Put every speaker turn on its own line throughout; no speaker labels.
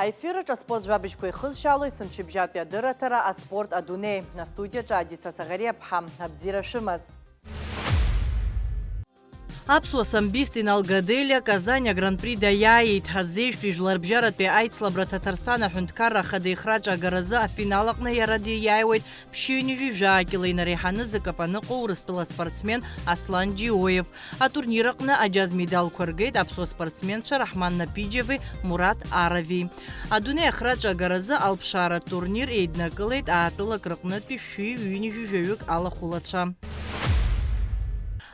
Аефираҿ аспорт жәабжьқәа ихызшьало есымчыбжьатәи адырраҭара аспорт адунеи. Астудиаҿы Адица Саӷариаԥҳа. Абзиара шәымаз. Аԥсуа самбист Иналгаделиа Казань агран-при даиааит. Азеиԥштәи жәларбжьаратәи аицлабра Ҭаҭарстан аҳәынҭқарра ахадеихраҿ агаразы афинал аҟны иара диааиуеит ԥшьыҩ-ҩажәи жәаакьала инареиҳаны зыкап аныҟоу Урыстәыла спортсмен Аслан Џьиоев. Атурнир аҟны аџьаз медалқәа ргеит аԥсуа спортсменцәа Раҳман Напиџьеви, Мурат Арави. Адунеи ахраҿ агаразы алԥшааратә турнир еиднакылеит аатәылак рҟнытәи шәҩ-ҩынҩажәи жәаҩык алахәылацәа.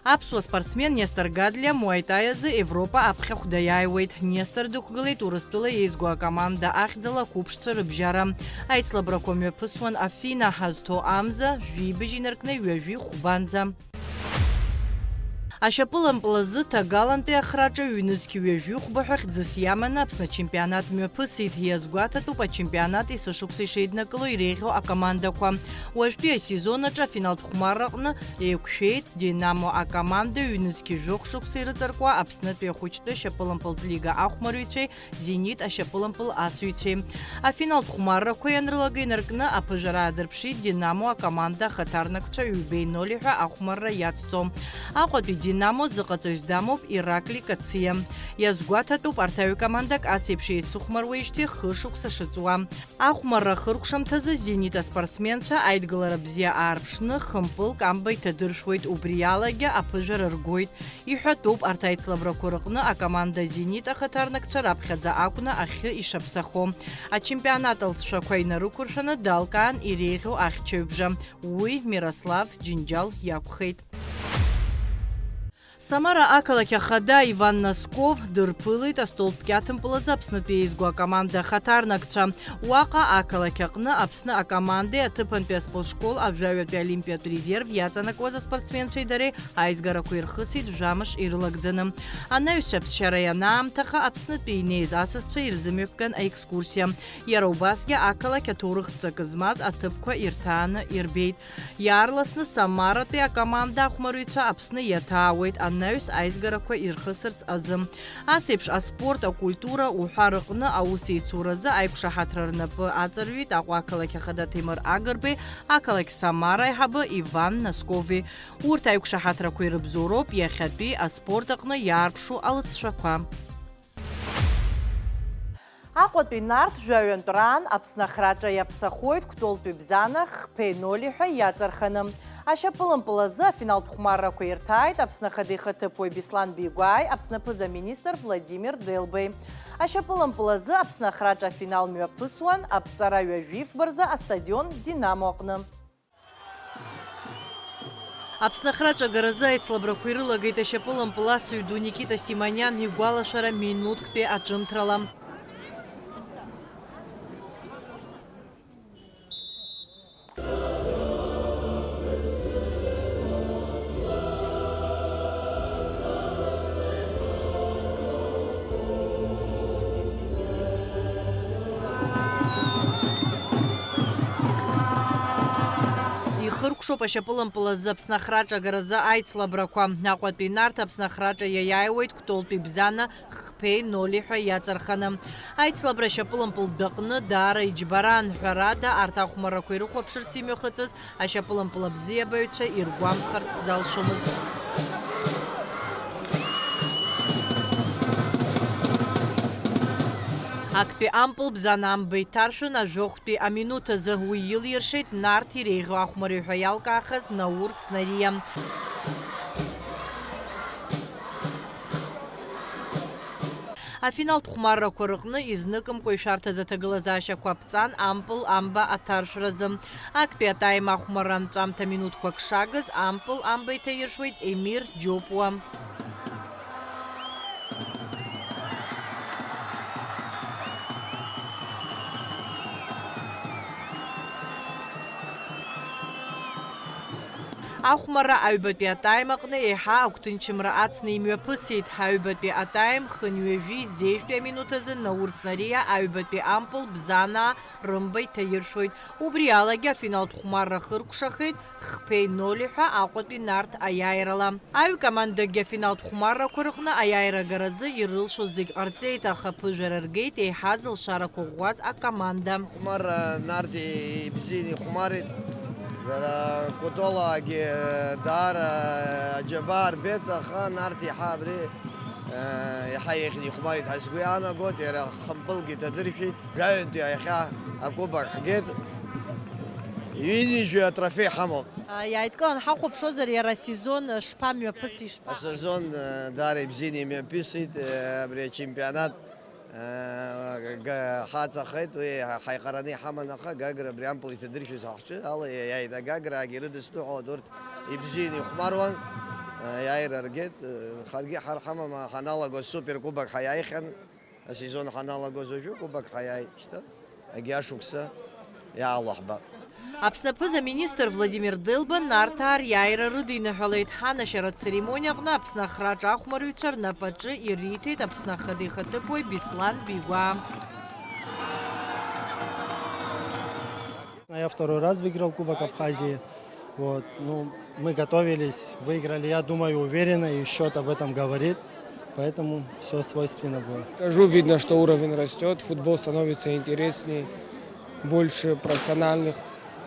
Аԥсуа спортсмен Нестор Гадлиа муайтаиазы Европа аԥхьахә даиааиуеит. Нестор дықәгылеит Урыстәыла еизго акоманда ахьӡала ақәыԥшцәа рыбжьара. Аицлабрақәа мҩаԥысуан Афина ҳазҭо амза жәибжь инаркны ҩажәи хәбанӡа. Ашьапылампылазы Ҭагалантәи ахраҿы ҩнызқь ҩажәи хәба хьӡыс иаманы Аԥсны ачемпионат мҩаԥысит. Иазгәаҭатәуп ачемпионат есышықәса ишеиднакыло иреиӷьу акомандақәа. Уажәтәи асезон аҿы афиналтә хәмарра аҟны еиқәшәеит Динамо акоманда ҩнызқь жәохә шықәса ирыҵаркуа Аԥснытәи ахәыҷтәы ашьапылампылтә лига ахәмарыҩцәеи Зенит ашьапылампыл асыҩцәеи. Афиналтә хәмаррақәа ианрылага инаркны аԥыжәара аадырԥшит Динамо акоманда ахаҭарнакцәа 2-0 ҳәа ахәмарра иацҵо. Аҟәатәи Динамо зыҟаҵаҩыс дамоуп Ираклий Кациа. Иазгәаҭатәуп арҭ аҩ-командак ас еиԥш еицыхәмаруеижьҭеи хышықәса шыҵуа. Ахәмарра ахыркәшамҭазы Зенит аспортсменцәа аидгылара бзиа аарԥшны хымпылк амба иҭадыршәуеит. Убри алагьы аԥыжәара ргоит. Иҳәатәуп арҭ аицлабрақәа рҟны акоманда Зенит ахаҭарнакцәа раԥхьаӡа акәны ахьы ишаԥсахо. Ачемпионат алҵшәақәа инарықәыршәаны далкаан иреиӷьу ахьчаҩбжа. Уи Мирослав Џьынџьал иакәхеит. Самара ақалақь ахада Иван Носков дырԥылеит астолтә кьаҭымпылазы Аԥснытәи еизго акоманда ахаҭарнакцәа. Уаҟа ақалақь аҟны Аԥсны акомандеи аҭыԥантәи аспортшкол ажәаҩатәи олимпиатә резерв иаҵанакуаз аспортсменцәеи дареи аизгарақәа ирхысит жәамш ирылагӡаны. Анаҩсшьа аԥсшьара ианаамҭаха Аԥснытәи инеиз асасцәа ирзымҩаԥган аекскурсиа. Иара убасгьы ақалақь аҭоурых ҵак змаз аҭыԥқәа ирҭааны ирбеит. Иаарласны Самаратәи акоманда ахәмаруҩцәа Аԥсны иаҭаауеит анаҩс аизгарақәа ирхысырц азы. Ас еиԥш аспорт, акультура уҳәа рҟны аус еицуразы аиқәшаҳаҭра рнапы аҵарҩит Аҟәа ақалақь ахада Ҭемыр Агырбеи, ақалақь Самара аиҳабы Иван Носкови. Урҭ аиқәшаҳаҭрақәа ирыбзоуроуп иахьатәи аспорт аҟны иаарԥшу алыҵшәақәа. Аҟәатәи нарҭ жәаҩантә раан Аԥсны ахраҿа иаԥсахоит Кәтолтәи Бзана 0-0 ҳәа иаҵарханы. Ашьапылампылазы афиналтә хәмаррақәа ирҭааит Аԥсны ахадеихаҭыԥуаҩ Беслан Бигәааи, Аԥсны аԥыза-министр Владимир Делбеи. Ашьапылампылазы Аԥсны ахраҿа афинал мҩаԥысуан аԥҵара ҩажәи фбарзы астадион Динамо аҟны. Аԥсны ахраҿ агаразы аицлабрақәа ирылагеит ашьапылампыл асыҩ ду Никита Симониан игәалашәара минуҭктәи аҿымҭрала. Ихыркәшоуп ашьапылампылазы Аԥсны ахраҿ агаразы аицлабрақәа. Аҟәатәи нарҭ Аԥсны ахраҿа иаиааиуеит Кәтолтәи Бзана 0-0 ҳәа иаҵарханы. Аицлабра ашьапылампылтә аҟны даара иџьбаран. Ҳәарада арҭ ахәмаррақәа ирыхәаԥшырц имҩахыҵыз ашьапылампыл абзиабаҩцәа иргәамԥхарц залшомызт. Актәи ампыл Бзана амба иҭаршәын ажәохәтәи аминуҭ азы. Уи илиршеит нарҭ иреиӷьу ахәмари ҳәа иалкаахаз Наур Цнариа. Афиналтә хәмаррақәа рҟны изныкымкәа ишәарҭаз аҭагылазаашьақәа ԥҵан ампыл амба аҭаршәразы. Актәи атаим ахәмарра анҵәамҭа минуҭқәак шагыз ампыл амба иҭаиршәуеит Емир Џьопуа. Ахәмарра аҩбатәи атайм аҟны еиҳа агәҭынчымра ацны имҩаԥысит. Аҩбатәи атайм хынҩажәи зеижәтәи аминуҭ азы Наурц Нариа аҩбатәи ампыл Бзанаа рымба иҭаиршәоит. Убри алагьы афиналтә хәмарра хыркәшахеит 0-0 ҳәа Аҟәатәи Нарҭ аиааирала. Аҩкомандагьы афиналтә хәмаррақәа рыҟны аиааирагаразы ирылшоз зегь ҟарҵеит, аха ԥыжәара ргеит еиҳа зылшарақәа ӷәӷәаз акоманда.
Хәмарра Нарҭи ибзианы ихәмарит. Кутолагьы даара аџьабаа рбеит, аха Нарҭ иаҳа абри иаҳа иахьны ихәмарит ҳәа сгәы иаанагоит. Иара хымпылгьы ҭадыршәит. Жәаҩантәи иахьа акубак ҳгеит. Ҩынҩажәи атрофеи ҳамоуп.
Иааидкылан ҳахәаԥшуазар иара асезон шԥамҩаԥыси
Асезон даара ибзианы имҩаԥысит. Абри ачемпионат ҳаҵахеит, уи ҳаиҟараны иҳаман, аха Гагра абри ампыл иҭадыршәыз ҳахҿы ала иааит. Агаграагьы ирыдысныҳәо урҭ ибзианы ихәмаруан. Иааира ргеит. Ҳаргьы ҳамам ҳаналагоз суперкубак ҳаиааихьан. Асезон ҳаналагоз уажәы кубак ҳаиааит. Шьҭа агьи ашықәса иаало ҳбап.
Аԥсны аԥыза-министр Владимир Дылба Нарҭаа риааира рыдиныҳәалеит. Ҳанашьаратә церемониаҟны Аԥсны ахраҿ ахәмарыҩцәа рнапаҿы ириҭеит Аԥсны ахадеихаҭыԥуаҩ Беслан Бигәа.
Я второй раз выиграл Кубок Абхазии. Вот. Ну, мы готовились, выиграли, я думаю, уверенно, и счет об этом говорит. Поэтому все свойственно было.
Скажу, видно, что уровень растет, футбол становится интереснее, больше профессиональных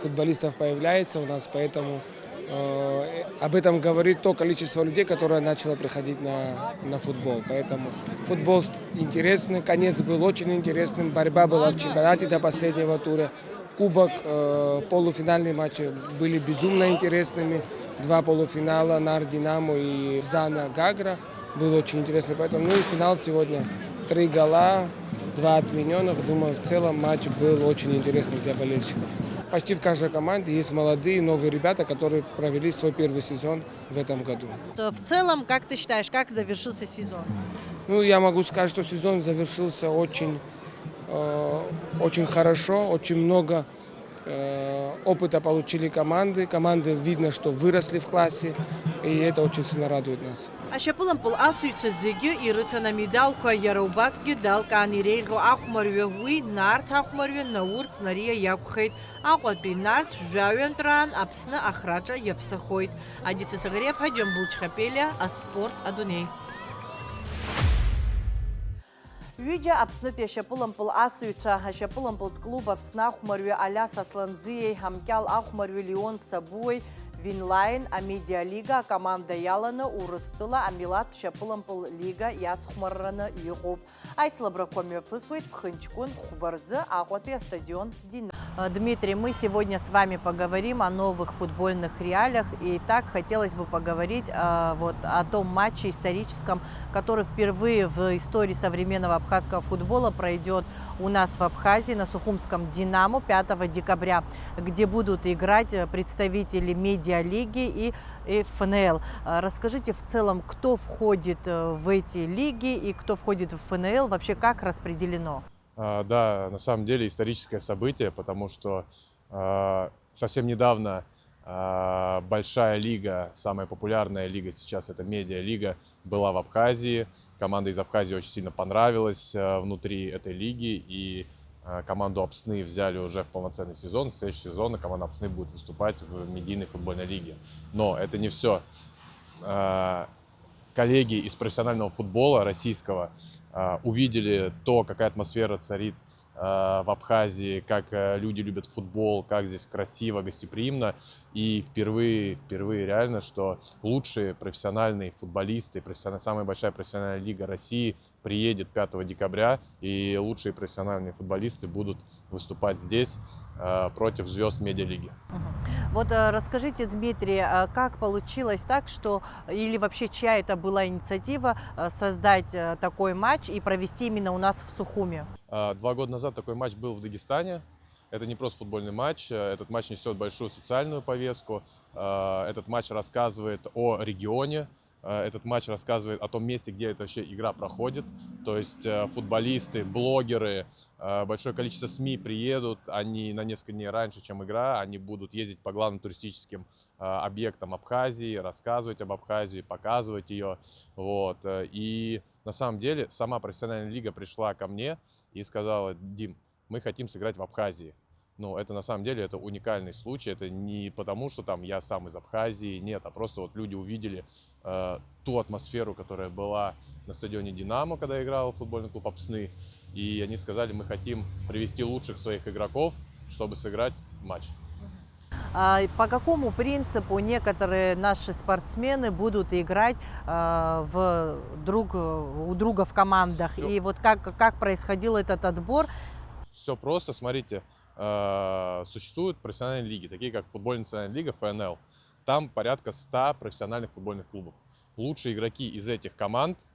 футболистов появляется у нас, поэтому об этом говорит то количество людей, которое начало приходить на футбол. Поэтому футбол интересный, конец был очень интересным, борьба была в чемпионате до последнего тура. Кубок, полуфинальные матчи были безумно интересными. 2 полуфинала, Нарт Динамо и Бзана Гагра. Было очень интересно. Поэтому, ну и финал сегодня. 3 гола, 2 отмененных. Думаю, в целом матч был очень интересный для болельщиков. Почти в каждой команде есть молодые, новые ребята, которые провели свой первый сезон в этом году.
В целом, как ты считаешь, как завершился сезон?
Ну, я могу сказать, что сезон завершился очень хорошо, очень много опыта получили команды. Команды видно, что выросли в классе, и это очень сильно радует нас.
Ашьапылампыл асыҩцәа зегьы ирыҭан амедалқәа, иара убасгьы далкаан иреиӷьу ахәмарҩы уи Нарҭ ахәмарҩы Наурц Нариа иакәхеит. Аҟәатәи Нарҭ жәаҩантәраан Аԥсны ахраҿа иаԥсахоит. Адица Сагариаԥҳа, Џьамбул Чхапелиа, Аспорт Адунеи. Ҩыџьа Аԥснытәи ашьапылампыл асыҩцәа, ашьапылампылтә клуб Аԥсны ахәмарҩы Алиас Асланӡиеи, Ҳамкьал ахәмарҩы Леон Сабуеи, Винлайн амедиалига акоманда иаланы Урыстәыла амилаҭтә шьапылампыл лига иацхәмарраны иҟоуп. Аицлабрақәа мҩаԥысуеит Ԥхынҷкәын Хәба-рзы Аҟәатәи астадион Динамо. Дмитрий, мы сегодня с вами поговорим о новых футбольных реалиях. И так хотелось бы поговорить о том матче историческом, который впервые в истории современного абхазского футбола пройдет у нас в Абхазии на Сухумском «Динамо» 5 декабря, где будут играть представители медиалиги и ФНЛ. Расскажите в целом, кто входит в эти лиги и кто входит в ФНЛ, вообще как распределено?
Да, на самом деле историческое событие, потому что совсем недавно большая лига, самая популярная лига сейчас, это медиалига, была в Абхазии. Команда из Абхазии очень сильно понравилась внутри этой лиги, и команду Апсны взяли уже в полноценный сезон. В следующий сезон команда Апсны будет выступать в медийной футбольной лиге. Но это не все. Коллеги из профессионального футбола российского увидели то, какая атмосфера царит в Абхазии, как люди любят футбол, как здесь красиво, гостеприимно. И впервые реально, что лучшие профессиональные футболисты, самая большая профессиональная лига России приедет 5 декабря, и лучшие профессиональные футболисты будут выступать здесь против звезд медиалиги.
Вот расскажите, Дмитрий, как получилось так, что, или вообще чья это была инициатива создать такой матч и провести именно у нас в Сухуме?
2 года назад такой матч был в Дагестане. Это не просто футбольный матч, этот матч несет большую социальную повестку. Этот матч рассказывает о регионе, Этот матч рассказывает о том месте, где эта вообще игра проходит. То есть футболисты, блогеры, большое количество СМИ приедут, они на несколько дней раньше, чем игра, они будут ездить по главным туристическим объектам Абхазии, рассказывать об Абхазии, показывать ее. Вот. И на самом деле сама профессиональная лига пришла ко мне и сказала: Дим, мы хотим сыграть в Абхазии. Ну, это на самом деле это уникальный случай. Это не потому, что там я сам из Абхазии, нет, а просто вот люди увидели ту атмосферу, которая была на стадионе «Динамо», когда играл футбольный клуб «Апсны». И они сказали: мы хотим привести лучших своих игроков, чтобы сыграть матч.
По какому принципу некоторые наши спортсмены будут играть у друга в командах?
Всё.
И вот как происходил этот отбор?
Все просто, смотрите, существуют профессиональные лиги, такие как футбольная национальная лига, ФНЛ. Там порядка 100 профессиональных футбольных клубов. Лучшие игроки из этих команд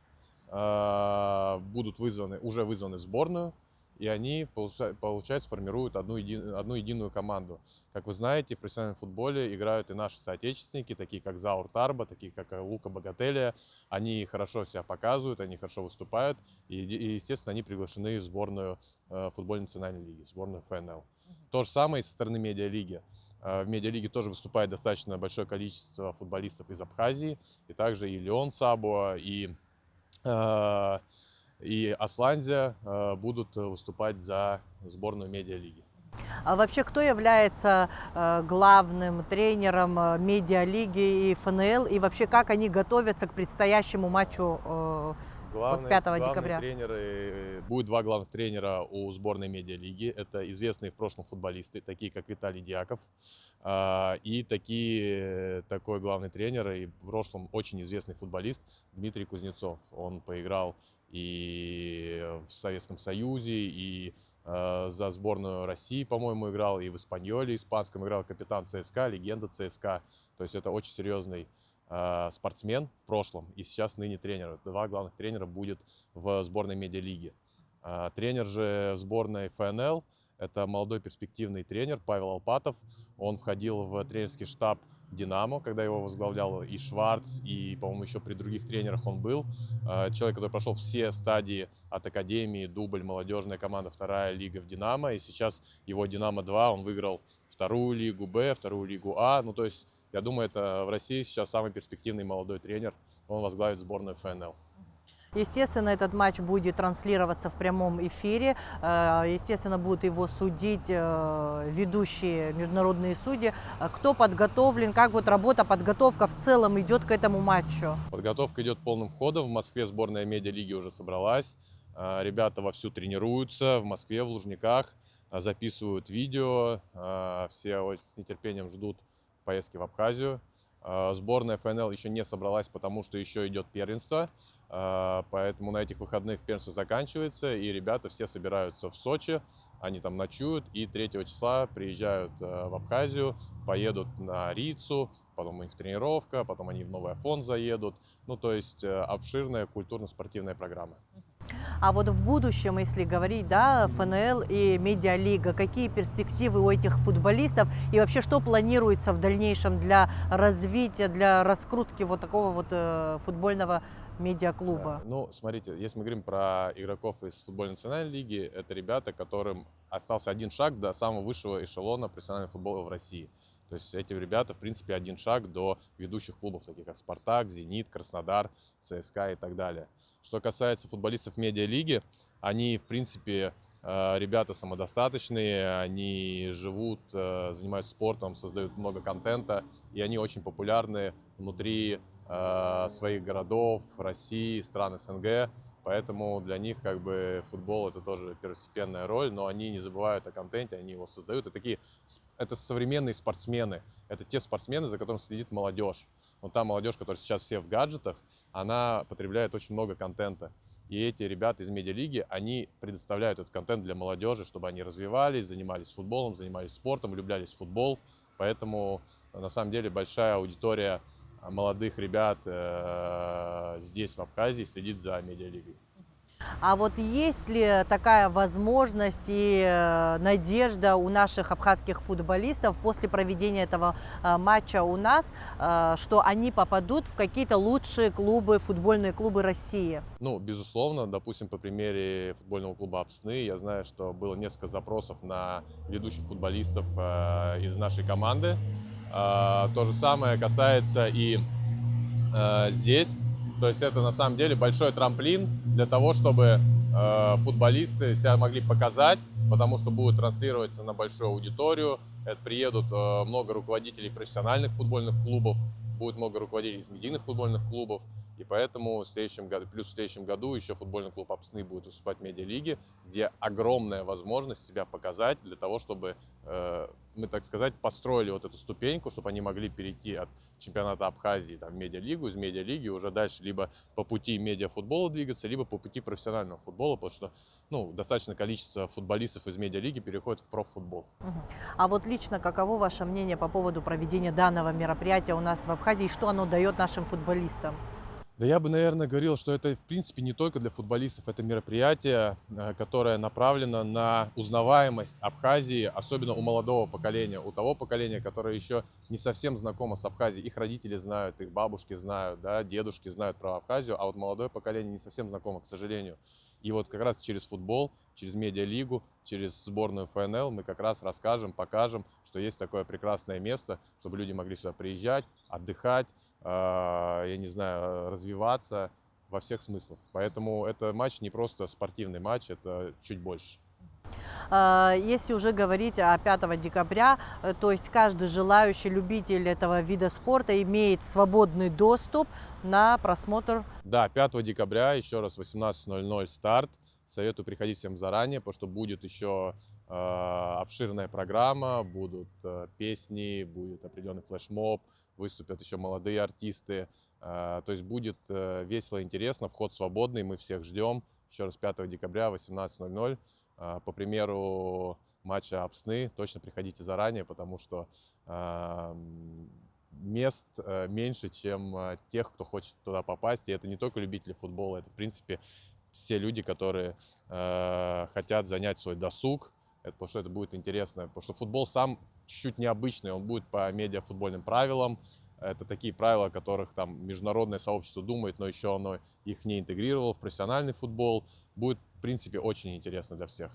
будут уже вызваны в сборную, и они, получается, формируют одну единую команду. Как вы знаете, в профессиональном футболе играют и наши соотечественники, такие как Заур Тарба, такие как Лука Богателия. Они хорошо себя показывают, они хорошо выступают, и естественно, они приглашены в сборную футбольной национальной лиги, в сборную ФНЛ. То же самое и со стороны медиалиги. В медиалиге тоже выступает достаточно большое количество футболистов из Абхазии, и также и Леон Сабуа, и Асландия будут выступать за сборную медиалиги.
А вообще, кто является главным тренером медиалиги и ФНЛ? И вообще, как они готовятся к предстоящему матчу 5 декабря?
Будет два главных тренера у сборной медиалиги. Это известные в прошлом футболисты, такие как Виталий Дьяков, и такой главный тренер и в прошлом очень известный футболист Дмитрий Кузнецов. Он поиграл и в Советском Союзе, и за сборную России, по-моему, играл, и в Испаньоле испанском играл, капитан ЦСКА, легенда ЦСКА. То есть это очень серьезный спортсмен в прошлом и сейчас ныне тренер. Два главных тренера будет в сборной медиалиги. Тренер же сборной ФНЛ — это молодой перспективный тренер Павел Алпатов. Он входил в тренерский штаб «Динамо», когда его возглавлял и Шварц, и, по-моему, еще при других тренерах он был. Человек, который прошел все стадии от академии, дубль, молодежная команда, вторая лига в «Динамо». И сейчас его «Динамо-2», он выиграл вторую лигу Б, вторую лигу А. Ну, то есть, я думаю, это в России сейчас самый перспективный молодой тренер. Он возглавит сборную ФНЛ.
Естественно, этот матч будет транслироваться в прямом эфире. Естественно, будут его судить ведущие международные судьи. Кто подготовлен, как вот подготовка в целом идет к этому матчу?
Подготовка идет полным ходом. В Москве сборная медиалиги уже собралась. Ребята вовсю тренируются в Москве, в Лужниках, записывают видео. Все с нетерпением ждут поездки в Абхазию. Сборная ФНЛ еще не собралась, потому что еще идет первенство, поэтому на этих выходных первенство заканчивается, и ребята все собираются в Сочи, они там ночуют, и 3 числа приезжают в Абхазию, поедут на Рицу, потом у них тренировка, потом они в Новый Афон заедут, ну то есть обширная культурно-спортивная программа.
А вот в будущем, если говорить, да, ФНЛ и медиалига, какие перспективы у этих футболистов и вообще что планируется в дальнейшем для развития, для раскрутки вот такого вот футбольного медиаклуба?
Ну, смотрите, если мы говорим про игроков из футбольной национальной лиги, это ребята, которым остался один шаг до самого высшего эшелона профессионального футбола в России. То есть эти ребята, в принципе, один шаг до ведущих клубов, таких как «Спартак», «Зенит», «Краснодар», «ЦСКА» и так далее. Что касается футболистов медиалиги, они, в принципе, ребята самодостаточные, они живут, занимаются спортом, создают много контента, и они очень популярны внутри своих городов, России, стран СНГ, поэтому для них как бы футбол — это тоже первостепенная роль, но они не забывают о контенте, они его создают. Это современные спортсмены, это те спортсмены, за которыми следит молодежь. Вот та молодежь, которая сейчас все в гаджетах, она потребляет очень много контента. И эти ребята из медиалиги, они предоставляют этот контент для молодежи, чтобы они развивались, занимались футболом, занимались спортом, влюблялись в футбол. Поэтому на самом деле большая аудитория молодых ребят здесь, в Абхазии, следит за медиалигой.
А вот есть ли такая возможность и надежда у наших абхазских футболистов после проведения этого матча у нас, что они попадут в какие-то лучшие клубы, футбольные клубы России?
Ну, безусловно, допустим, по примере футбольного клуба «Апсны», я знаю, что было несколько запросов на ведущих футболистов из нашей команды. То же самое касается и здесь. То есть это на самом деле большой трамплин для того, чтобы футболисты себя могли показать, потому что будут транслироваться на большую аудиторию. Это приедут много руководителей профессиональных футбольных клубов, будет много руководителей из медийных футбольных клубов, и поэтому в следующем году, плюс в следующем году еще футбольный клуб «Апсны» будет выступать в медиалиге, где огромная возможность себя показать для того, чтобы мы, так сказать, построили вот эту ступеньку, чтобы они могли перейти от чемпионата Абхазии там, в медиалигу, из медиалиги уже дальше либо по пути медиафутбола двигаться, либо по пути профессионального футбола, потому что достаточное количество футболистов из медиалиги переходит в профутбол.
А вот лично каково ваше мнение по поводу проведения данного мероприятия у нас в Абхазии, и что оно дает нашим футболистам?
Да я бы, наверное, говорил, что это, в принципе, не только для футболистов. Это мероприятие, которое направлено на узнаваемость Абхазии, особенно у молодого поколения, у того поколения, которое еще не совсем знакомо с Абхазией. Их родители знают, их бабушки знают, да, дедушки знают про Абхазию, а вот молодое поколение не совсем знакомо, к сожалению. И вот как раз через футбол, через медиалигу, через сборную ФНЛ мы как раз расскажем, покажем, что есть такое прекрасное место, чтобы люди могли сюда приезжать, отдыхать, я не знаю, развиваться во всех смыслах. Поэтому это матч не просто спортивный матч, это чуть больше.
Если уже говорить о 5 декабря, то есть каждый желающий любитель этого вида спорта имеет свободный доступ на просмотр.
Да, 5 декабря, еще раз, 18:00 старт. Советую приходить всем заранее, потому что будет еще обширная программа, будут песни, будет определенный флешмоб, выступят еще молодые артисты. То есть будет весело, интересно, вход свободный, мы всех ждем. Еще раз, 5 декабря, 18:00. По примеру матча «Апсны» точно приходите заранее, потому что мест меньше, чем тех, кто хочет туда попасть. И это не только любители футбола, это, в принципе, все люди, которые хотят занять свой досуг, потому что это будет интересно. Потому что футбол сам чуть-чуть необычный, он будет по медиафутбольным правилам. Это такие правила, о которых там международное сообщество думает, но еще оно их не интегрировало в профессиональный футбол. Будет, в принципе, очень интересно для всех.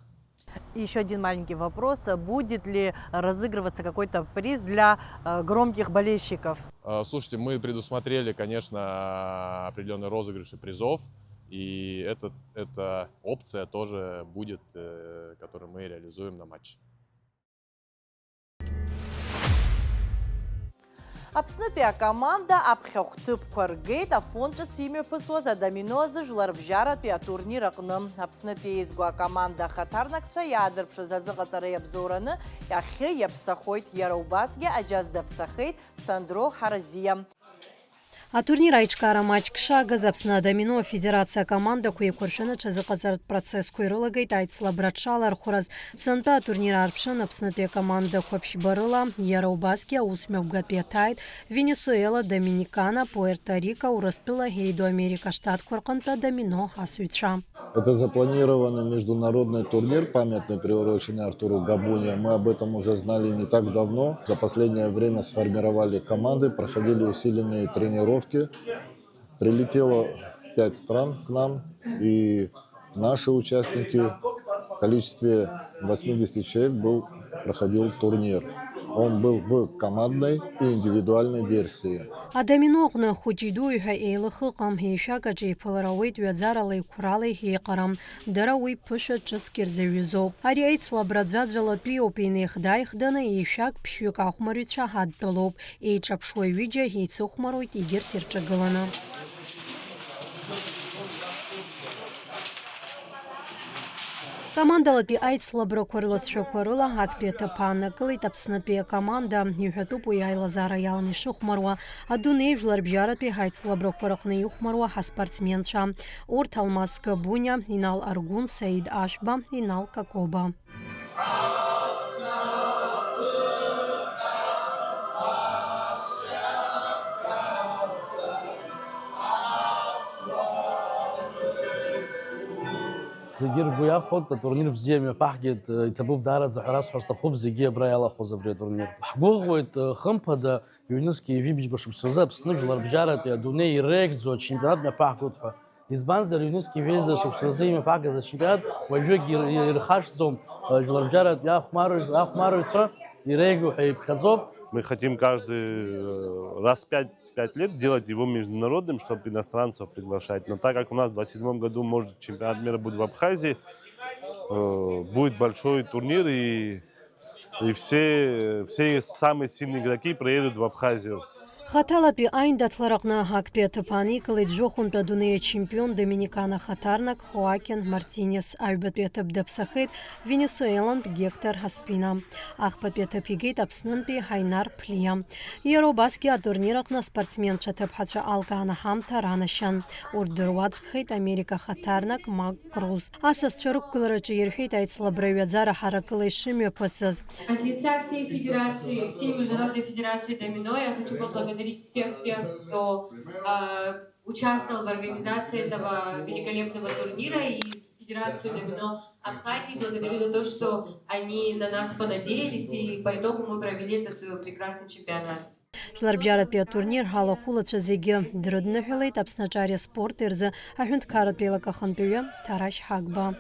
И еще один маленький вопрос. Будет ли разыгрываться какой-то приз для громких болельщиков?
Слушайте, мы предусмотрели, конечно, определенные розыгрыши призов. И эта опция тоже будет, которую мы реализуем на матче.
Аԥснытәи акоманда аԥхьахәҭыԥқәа ргеит афонҿыц имҩаԥысуаз адомино жәларбжьаратәи атурнир аҟны. Аԥснытәи еизго акоманда ахаҭарнакцәа иаадырԥшыз азыҟаҵара иабзоураны иахьы иаԥсахоит, иара убасгьы аџьаз даԥсахеит Сандро Ҳаразиа.
Атурнир аиҿкаара маҷк шагыз Аԥсны адомино федерациа акомандақәа еиқәыршәаны ҽазыҟаҵаратә процессқәа ирылагеит аицлабра дшалархәыраз. Сынтәа атурнир аарԥшын Аԥснытәи акомандақәа ԥшьба-рыла, иара убасгьы аусмҩаԥгатәи аҭааит Венесуела, Доминикана, Пуэрто-Рико, Урыстәыла, Еидоамерика штатқәа рҟынтә адомино асыҩцәа.
Это запланированный международный турнир, памятный, приуроченный Артуру Габуни. Мы об этом уже знали не так давно. За последнее время сформировали команды, проходили усиленные тренировки. Прилетело 5 стран к нам, и наши участники в количестве 80 человек проходил турнир. Он был в командной и индивидуальной версии.
Адомино аҟны хәыҷи-дуи ҳәа еилых ыҟам, еишәагаҿ еиԥылара ауеит ҩаӡарала еиқәрала еиҟарам. Дара уи ԥышәа ҿыцк ирзаҩызоуп. Ари аицлабра ӡәаӡәалатәи ауп, инеихда-еихданы еишәак ԥшьҩык ахәмарҩцәа ҳадтәалоуп. Еиҿаԥшуа ҩыџьа еицыхәмаруеит егьырҭ ирҿагыланы. Командалатәи аицлабрақәа рлацәақәа рыла актәи аҭыԥ ааннакылеит Аԥснытәи акоманда. Иҳәатәуп уи аилазаара иаланы ишыхәмаруа адунеи жәларбжьаратәи ҳаицлабрақәа рҟны ихәмаруа ҳаспортсменцәа. Урҭ Алмаз Габуниа, Инал Аргун, Саид Ашәба, Инал Какоба.
زگیر گویا خود تورنیر بزیم پاکت تبوب دارد زحراس حست خوب زگی برای الله خوز بری تورنیر. حقوقت خم پدا یونسکی وی بیش باشم سوزاب سنجلر بجارت یا دنیای رکت زود چمپیونات مپاکت ها. Избанзер юнуски везде суксазими пака за чемпионат, вайвеги ирхаш зом, жлар бжарат я хмаруется и регу хейбхазоб.
Мы хотим каждый раз 5 лет делать его международным, чтобы иностранцев приглашать. Но так как у нас в 2027 году может чемпионат мира будет в Абхазии, будет большой турнир и все самые сильные игроки приедут в Абхазию.
خطالت بی این دتلرقنا هک بیت پانی کلید جوخون تا دنیای چمپیون دومینیکانا خطرناک خواکن مارتینز البت بیت بدبسخید وینسوئلان گیکتر هسپینا اخبت بیت پیگیت ابسنن بی هاینار پلیم یرو باسکی تورنیرقنا спортсмен چتب حتش آلکان هم ترانشان اردرواد خیت امریکا خطرناک ماگ کروز اساس چروک کلرچ یرهیت ایتسلا بروید زار حرکلی شمی پسز.
От лица всей федерации, всей международной федерации домино я хочу поблагодарить всех тех, кто участвовал в организации этого великолепного турнира и Федерацию домино Абхазии. Благодарю за то, что они на нас понадеялись и по итогу мы провели этот прекрасный чемпионат.
Ларбжарат пия турнир хала хулача зиги друдны хилейт абсначария спорт ирза ахюнт карат пила каханпия тараш хагба.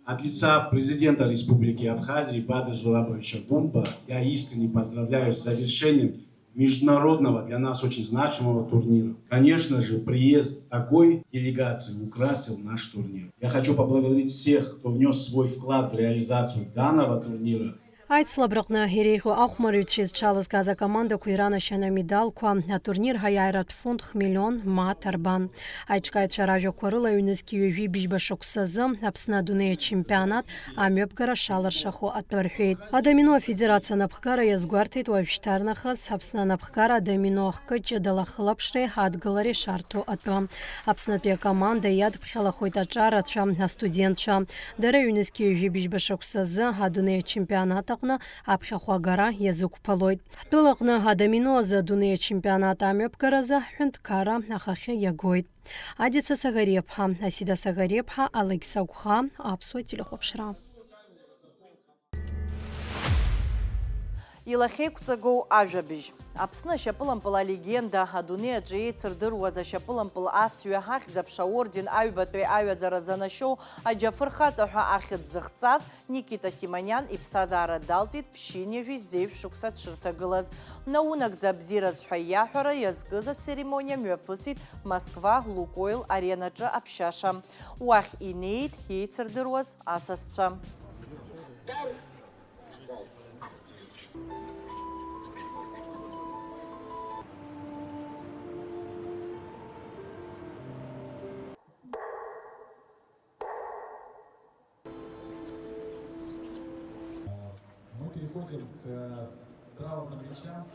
От лица президента Республики Абхазии Бады Зурабовича Бумба я искренне поздравляю с завершением международного для нас очень значимого турнира. Конечно же, приезд такой делегации украсил наш турнир. Я хочу поблагодарить всех, кто внес свой вклад в реализацию данного турнира.
Айцла бракна хирейху ахмарючиз чалас газа команда куирана шана медал куам на турнир хайрат фонд хмиллион матарбан. Айчкай чаражо корыла юнески юви бишбашок сазам апсна дунея чемпионат амёбгара шалар шаху атвархейт. Адамино федерация напхкара язгуартейт вавштарнахас апсна напхкара адамино ахкач дала хлапшре хадгалари шарту атвам. Апсна пия команда яд пхела хойта чаратша на студентша. Дара юнески юви бишбашок саза хадунея чемпионата Абхахуагара язык полойт. Толокна адамино за дунея чемпионата амёбгараза хюнткара ахахе ягойт. Адица Сагарепха, Асида Сагарепха, Алексаукха, Апсо телехопшра.
Илахеикәҵагоу ажәабжь. Аԥсны ашьапылампыл алегенда адунеи аҿы еицырдыруаз ашьапылампыл асҩа ҳахьӡ-аԥша орден аҩбатәи аҩаӡара занашьоу аџьафыр хаҵа ҳәа ахьӡ зыхҵаз Никита Симониан иԥсҭазаара далҵит ԥшьынҩажәи зеиԥш шықәса дшырҭагылаз. Наунагӡа абзиараз ҳәа иаҳәара иазкыз ацеремониа мҩаԥысит Москва Лукойл аренаҿы аԥшьаша. Уахь инеит иеицырдыруаз асасцәа.
Мы переходим к траурным речам.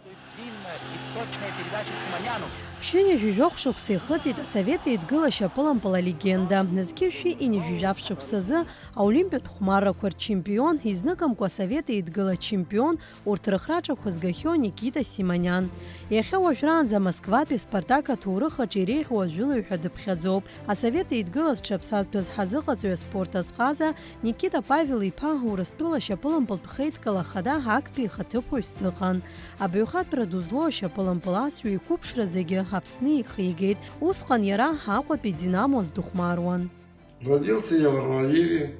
Ԥшьынҩажәи жәохә шықәса ихыҵит асовет еидгыла ашьапылампыл алегенда. Назқьышәи инҩажәи шықәсазы аолимпиатә хәмаррақәа рчемпион, изныкымкәа асовет еидгыла чемпион урҭ рыхраҿақәа згахьоу Никита Симониан. Иахьа уажәраанӡа Москватәи Спартак аҭоурых аҿы иреиӷьу ажәылаҩ ҳәа дыԥхьаӡоуп. Асовет еидгылаз ҽаԥсадтәыз ҳазыҟаҵаҩ аспорт азҟаза Никита Павел-иԥа Урыстәыла ашьапылампылтә хеидкыла ахада актәи ихаҭыԥуаҩс дыҟан. Абаҩхатәра ду злоу ашьапылампыл асҩа иқәыԥшра зегьы Аԥсны ихигеит. Усҟан иара Аҟәатәи Динамо дыхәмаруан.
Родился я в Армавире.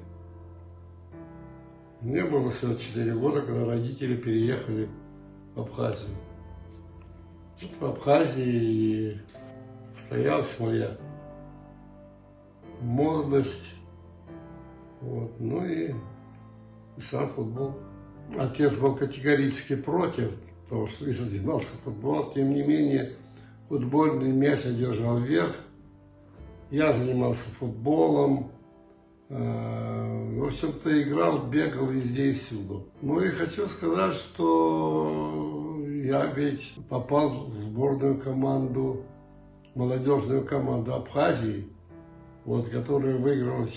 Мне было всего 4 года, когда родители переехали в Абхазию. В Абхазии состоялась моя молодость. Вот. Ну и сам футбол. Отец был категорически против того, что я занимался футболом. Тем не менее, футбольный мяч одержал вверх. Я занимался футболом. В общем-то, играл, бегал везде и всюду. Ну и хочу сказать, что я ведь попал в сборную команду, молодежную команду Абхазии, вот, которая выиграла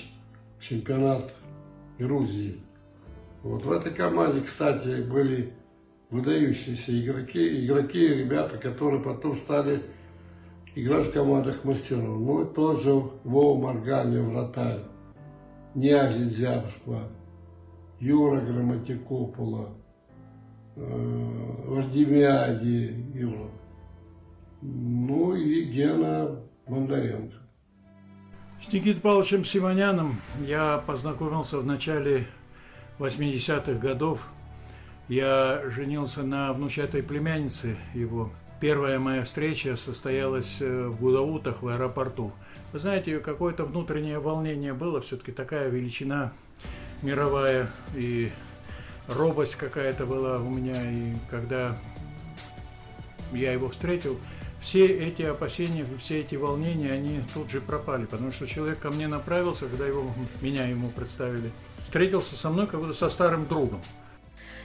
чемпионат Грузии. Вот в этой команде, кстати, были выдающиеся игроки, ребята, которые потом стали играть в командах мастеров. Ну и тот же Вова Марганев, вратарь. Нязи Дзябшпа, Юра Грамматикопола, Вардемиади Юра, ну и Гена Бондаренко.
С Никитой Павловичем Симоняном я познакомился в начале 80-х годов. Я женился на внучатой племяннице его. Первая моя встреча состоялась в Гудаутах в аэропорту. Вы знаете, какое-то внутреннее волнение было, все-таки такая величина мировая, и робость какая-то была у меня, и когда я его встретил, все эти опасения, все эти волнения, они тут же пропали, потому что человек ко мне направился, когда меня ему представили, встретился со мной как будто со старым другом.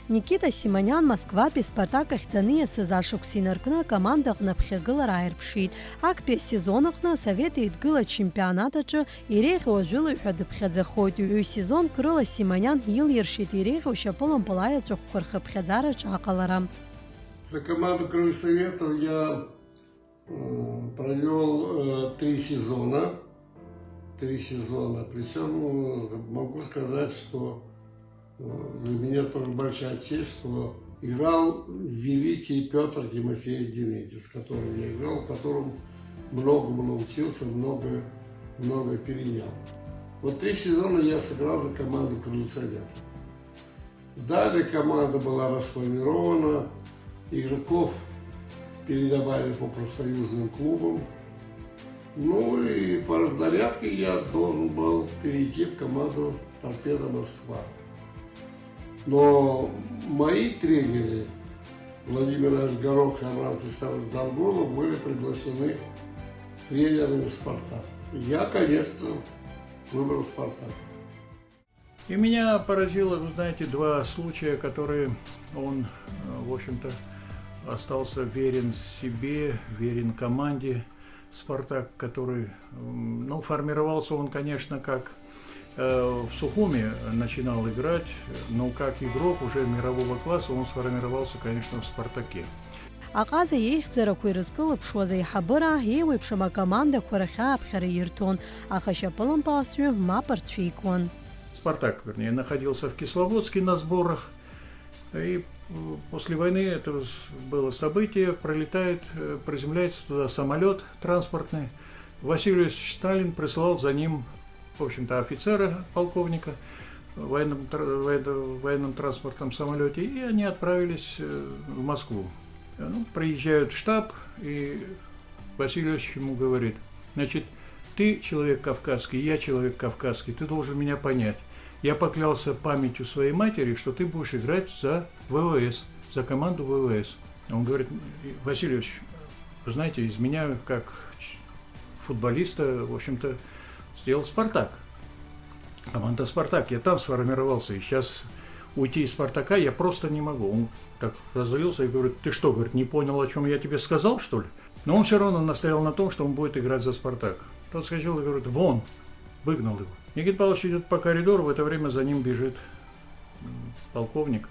Никита Симонян Москва-пи Спартак Ахтания Сазашуксинаркна команда Гнапхегала Райрпшит. Акпи сезонахна советы Идгила чемпионата Ирехо жилу Хадбхедзахойт. Ю сезон крыла Симонян Ил Ершит Ирехо Шаполом Палая Цухкархабхедзара Чакаларам.
За команду Крылья Советов я провел 3 сезона. Причем могу сказать, что для меня тоже большая честь, что играл великий Петр Тимофеевич Дементьев, с которым я играл, которым многому научился, много перенял. Вот 3 сезона я сыграл за команду Крылья Советов. Далее команда была расформирована, игроков передавали по профсоюзным клубам. Ну и по разнарядке я должен был перейти в команду «Торпедо Москва». Но мои тренеры, Владимир Ильич Горох и Авраам Христофорович Долголов, были приглашены тренерами в «Спартак». Я, конечно, выбрал «Спартак».
И меня поразило, вы знаете, 2 случая, которые он, в общем-то, остался верен себе, верен команде «Спартак», который, ну, формировался он, конечно, как в Сухуми начинал играть, но как игрок уже мирового класса он сформировался, конечно, в «Спартаке».
Аказа ехцеракуй рызкылып шуазай хабыра хейуипшама команда курахя абхарииртон, ахашапалам пасю мапартфейкон.
«Спартак», вернее, находился в Кисловодске на сборах, и после войны это было событие, приземляется туда самолет транспортный. Василий Иосифович Сталин присылал за ним, в общем-то, офицера, полковника в военном транспортном самолете, и они отправились в Москву. Ну, приезжают в штаб, и Василий Иосифович ему говорит: значит, ты человек кавказский, я человек кавказский, ты должен меня понять. Я поклялся памятью своей матери, что ты будешь играть за ВВС, за команду ВВС. Он говорит: Василий Иосифович, вы знаете, из меня как футболиста, в общем-то, сделал «Спартак». Команда «Спартак». Я там сформировался, и сейчас уйти из «Спартака» я просто не могу. Он так разозлился и говорит: ты что, говорит, не понял, о чем я тебе сказал, что ли? Но он все равно настоял на том, что он будет играть за «Спартак». Тот скачал и говорит: вон, выгнал его. Никита Павлович идет по коридору, в это время за ним бежит полковник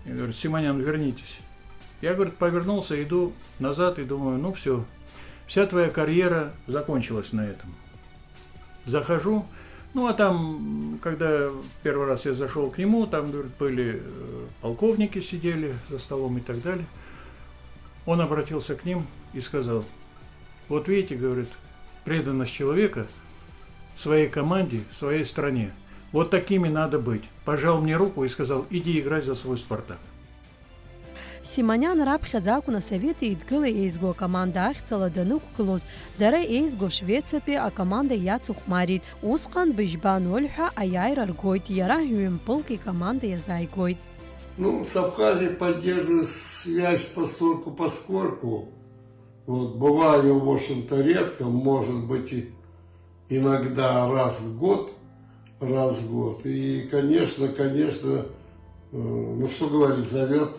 и говорит: Симонян, вернитесь. Я, говорит, повернулся, иду назад и думаю: ну все, вся твоя карьера закончилась на этом. Захожу, ну а там, когда первый раз я зашел к нему, там, говорит, были полковники сидели за столом и так далее. Он обратился к ним и сказал: вот видите, говорит, преданность человека своей команде, своей стране. Вот такими надо быть. Пожал мне руку и сказал: иди играть за свой «Спартак».
Симонян рабхедзаку на советы Идгила эйзго команда ахцала данук клоз. Дара эйзго Швецапи, а команда Яцухмарит. Ускан бижбан ольха, а яйр аргойт. Яра юэмпылки команда язайгойт.
Ну, с Абхазией поддерживаю связь поскольку. Вот, бываю, в общем-то, редко, может быть, и иногда раз в год. И, конечно, ну, что говорить, зовет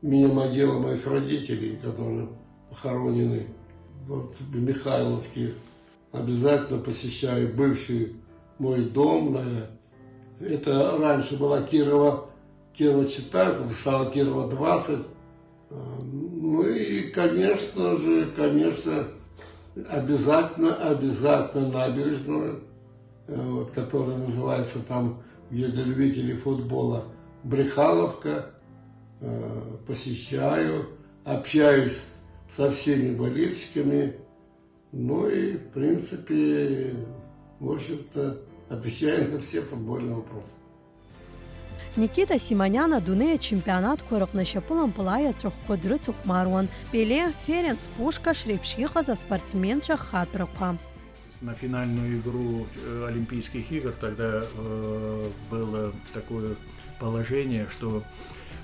меня могила моих родителей, которые похоронены вот в Михайловке. Обязательно посещаю бывший мой дом. Это раньше была Кирова-4, стала Кирова 20. Ну и, конечно, обязательно набережную. вот, который называется там, где для любителей футбола, Брехаловка. Посещаю, общаюсь со всеми болельщиками, ну и, в принципе, в общем-то, отвечаю на все футбольные вопросы.
Никита Симонян адунея чемпионатку рықнышапылан пылая трехкодры цухмаруан. Пеле Ференц Пушкаш репшиха за спортсменша хатбраква.
На финальную игру Олимпийских игр тогда было такое положение, что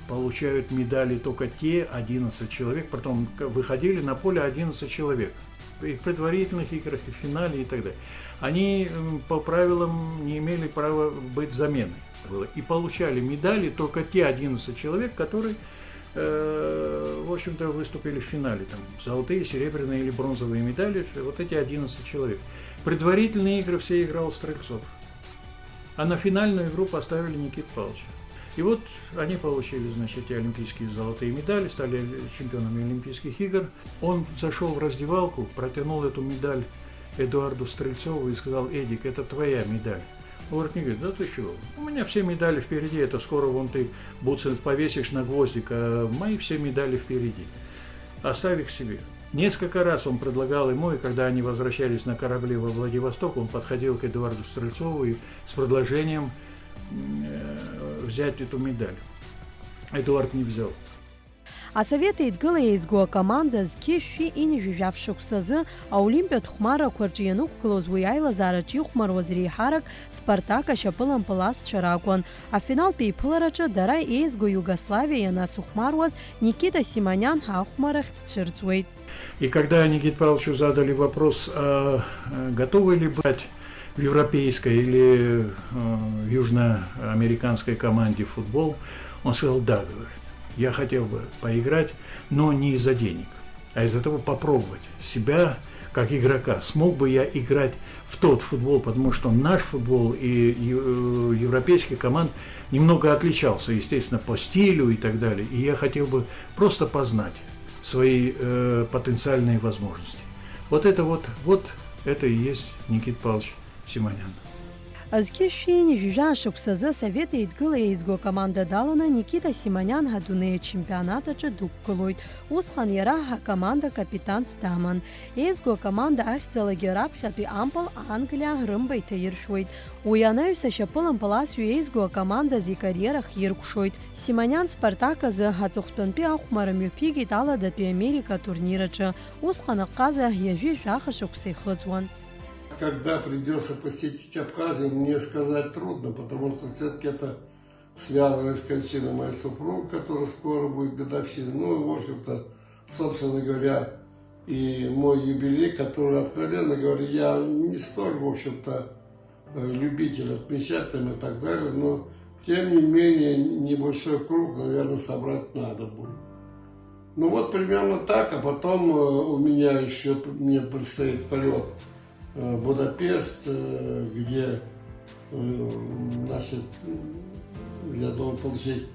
получают медали только те 11 человек, потом выходили на поле 11 человек. И в предварительных играх, и в финале, и так далее. Они по правилам не имели права быть заменой. И получали медали только те 11 человек, которые, в общем-то, выступили в финале. Там, золотые, серебряные или бронзовые медали, вот эти 11 человек. Предварительные игры все играл Стрельцов. А на финальную игру поставили Никиту Павловича. И вот они получили, значит, и олимпийские золотые медали, стали чемпионами Олимпийских игр. Он зашел в раздевалку, протянул эту медаль Эдуарду Стрельцову и сказал: «Эдик, это твоя медаль». Воротник говорит: «Да ты чего? У меня все медали впереди, это скоро вон ты буцент повесишь на гвоздик, а мои все медали впереди. Оставь их себе». Несколько раз он предлагал ему, и когда они возвращались на корабле во Владивосток, он подходил к Эдуарду Стрельцову и с предложением взять эту медаль. Эдуард не взял.
А советы идгылая изгуа команда зкиши и не жужавших сазы, а Олимпиад хмара кварджиянук клозвуяйла зарачи хмарозри харак Спартака шапылан палас шарагуан. А финал пейпыларача дарай изгу Югославия на цухмаруаз Никита Симонян хахмарах черцует.
И когда Никите Павловичу задали вопрос, готовы ли брать в европейской или в южноамериканской команде футбол, он сказал: «Да, говорит, я хотел бы поиграть, но не из-за денег, а из-за того попробовать себя как игрока. Смог бы я играть в тот футбол, потому что наш футбол и европейских команд немного отличался, естественно, по стилю и так далее. И я хотел бы просто познать свои потенциальные возможности». Вот это и есть Никита Павлович Симонян.
Азкиши жужашук сазы советы идгылая изгуа команда далана Никита Симонян гадунея чемпионатача дуккулуйт. Усхан яраха команда капитан Стаман. Изгуа команда ахцалаги рапхати ампал Англия рымбай тайыршуйт. Уянаюса шапылан паласю изгуа команда зи карьерах йыркшуйт. Симонян Спартака за хацухтунпи ахмарамю пиги дала дату Америка турнирача. Усхан аказа яжи жахашук сейхлыцуан.
Когда придется посетить Абхазию, мне сказать трудно, потому что все-таки это связано с кончиной моей супруги, которая скоро будет годовщина. Ну и, в общем-то, собственно говоря, и мой юбилей, который, откровенно говоря, я не столь, в общем-то, любитель отмечать там и так далее, но, тем не менее, небольшой круг, наверное, собрать надо будет. Ну вот примерно так, а потом у меня еще, мне предстоит полет Будапешт, где, значит, я должен получить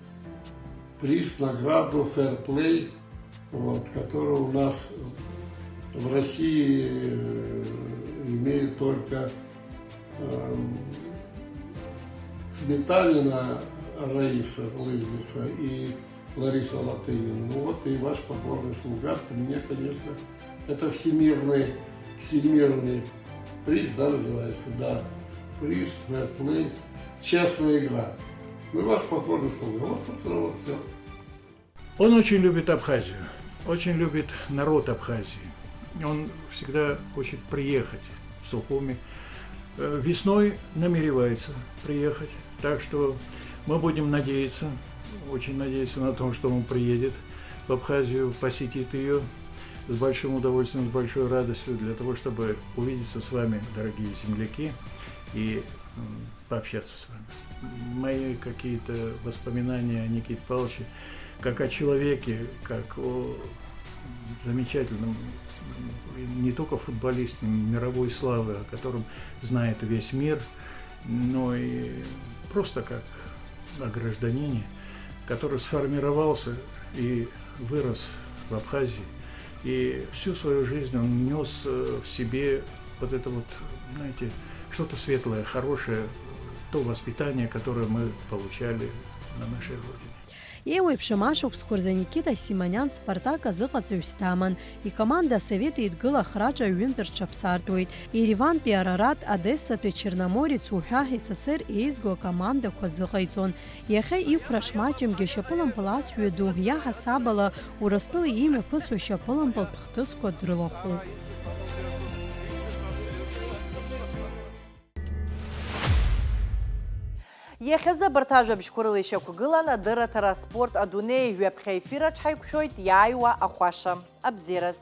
приз, награду, фэрплей, вот, который у нас в России имеет только Сметанина Раиса, лыжница, и Лариса Латынина. Ну вот и ваш покорный слуга, для меня, конечно, это всемирный приз, да, называется, да, приз, фэрплей, честная игра. Ну и ваш покорный слуга. Вот, собственно, вот все.
Он очень любит Абхазию, очень любит народ Абхазии. Он всегда хочет приехать в Сухуми. Весной намеревается приехать, так что мы будем надеяться, очень надеяться на то, что он приедет в Абхазию, посетит ее с большим удовольствием, с большой радостью, для того, чтобы увидеться с вами, дорогие земляки, и пообщаться с вами. Мои какие-то воспоминания о Никите Павловиче, как о человеке, как о замечательном, не только футболисте мировой славы, о котором знает весь мир, но и просто как о гражданине, который сформировался и вырос в Абхазии. И всю свою жизнь он нес в себе вот это вот, знаете, что-то светлое, хорошее, то воспитание, которое мы получали на нашей родине.
Еиуеиԥшым ашықәсқәа рзы Никита Симониан Спартак азыҟаҵаҩс даман. Икоманда Совет еидгылахраҿы аҩынтә рҽаԥсартуеит. Еревантәи Арарат, Одессатәи Черноморец уҳәа СССР еизго акомандақәа зыҟаиҵон. Иахьа иқәра шмаҷымгьы шьапылампыл асҩы ду иаҳасабала Урыстәыла имҩаԥысуа шьапылампылтә хҭысқәа дрылахәуп.
Иахьазы абарҭ ажәабжьқәа рыла ишьақәгылан адырраҭара аспорт адунеи ҩаԥхьа ефир аҿ ҳаиқәшәоит иааиуа ахәаша. Абзераз.